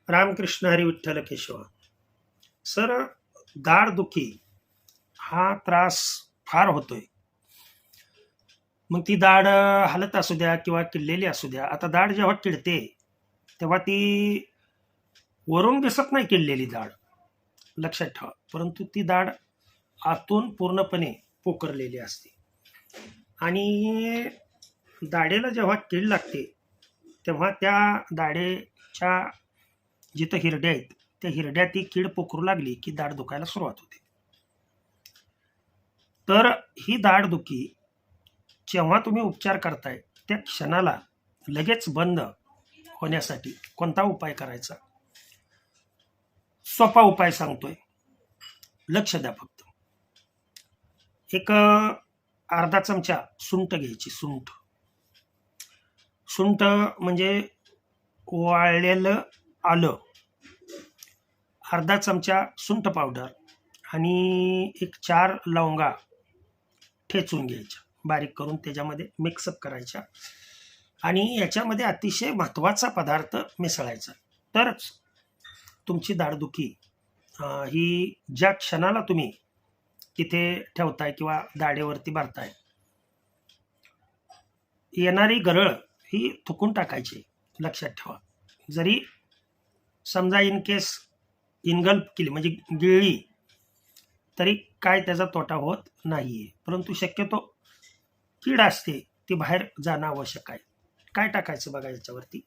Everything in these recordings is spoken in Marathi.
रामकृष्ण हरी विठ्ठल केशव. सर, दाढदुखी हा त्रास फार होतोय. मग ती दाढ हलत असू द्या किंवा किडलेली असू द्या. आता दाढ जेव्हा किडते तेव्हा ती वरून दिसत नाही किडलेली दाढ, लक्षात ठेवा. परंतु ती दाढ आतून पूर्णपणे पोखरलेली असते. आणि दाढेला जेव्हा कीड लागते तेव्हा त्या दाढेच्या जिथं हिरड्या आहेत त्या हिरड्यात ती कीड पोखरू लागली की दाढ दुखायला सुरुवात होते. तर ही दाढदुखी जेव्हा तुम्ही उपचार करताय त्या क्षणाला लगेच बंद होण्यासाठी कोणता उपाय करायचा? सोपा उपाय सांगतोय, लक्ष द्या फक्त. एक अर्धा चमचा सुंठ घ्यायची. सुंठ म्हणजे वाळलेलं आलं, अर्धा चमचा सुंठ पावडर आणि एक 4 लवंगा ठेचून घ्यायच्या, बारीक करून त्याच्यामध्ये मिक्सअप करायच्या. आणि याच्यामध्ये अतिशय महत्त्वाचा पदार्थ मिसळायचा, तरच तुमची दाढदुखी ही ज्या क्षणाला तुम्ही तिथे ठेवताय किंवा दाढेवरती भरताय, येणारी गरळ ही थुकून टाकायची, लक्षात ठेवा. जरी समजा इन केस इनगल्प केली म्हणजे गिळली तरी काय त्याचा तोटा होत नाहीये. परंतु शक्यतो कीड असते ती बाहेर जाणं आवश्यक आहे. काय टाकायचं बघा याच्यावरती.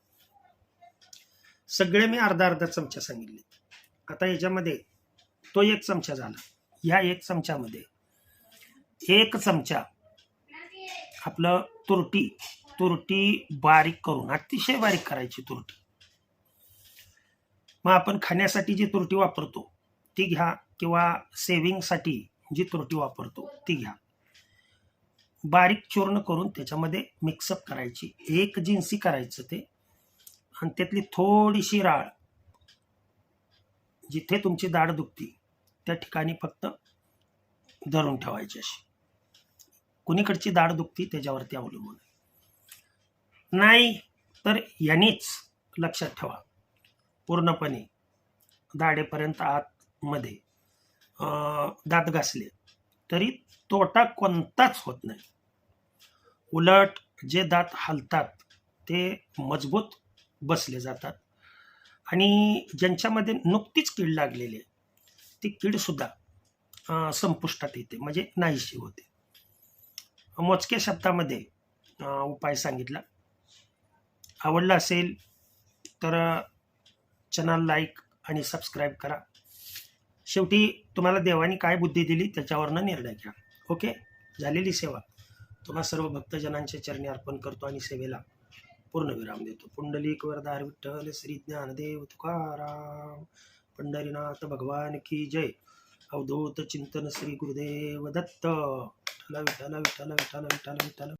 सगळे मी अर्धा अर्धा चमचा सांगितले. आता याच्यामध्ये तो 1 चमचा झाला. या 1 चमच्यामध्ये 1 चमचा आपलं तुरटी बारीक करून, अतिशय बारीक करायची तुरटी. मग आपण खाण्यासाठी जी तुरटी वापरतो ती घ्या किंवा सेविंगसाठी जी तुरटी वापरतो ती घ्या. बारीक चूर्ण करून त्याच्यामध्ये मिक्सअप करायची, एक जिन्सी करायचं ते. आणि त्यातली थोडीशी राळ जिथे तुमची दाढ दुखती त्या ठिकाणी फक्त धरून ठेवायची. अशी कुणीकडची दाढ दुखती त्याच्यावरती अवलंबून नाही तर यांनीच लक्षात ठेवा, पूर्णपणे दाढेपर्यंत आतमध्ये दात घासले तरी तोटा कोणताच होत नाही. उलट जे दात हलतात ते मजबूत बसले जातात. आणि ज्यांच्यामध्ये नुकतीच कीड लागलेली आहे ती कीडसुद्धा संपुष्टात येते, म्हणजे नाहीशी होते. मोजक्या शब्दामध्ये उपाय सांगितला. आवडला असेल तर चॅनल लाईक आणि सबस्क्राईब करा. शेवटी तुम्हाला देवाने काय बुद्धी दिली त्याच्यावरनं निर्णय घ्या. ओके, झालेली सेवा तुम्हा सर्व भक्तजनांच्या चरणी अर्पण करतो आणि सेवेला पूर्णविराम देतो. पुंडलिक वरदार विठ्ठल श्री ज्ञानदेव तुकाराम पंढरीनाथ भगवान की जय. अवधूत चिंतन श्री गुरुदेव दत्त. विठ्ठल विठ्ठल विठ्ठल विठ्ठल विठ्ठल विठ्ठल.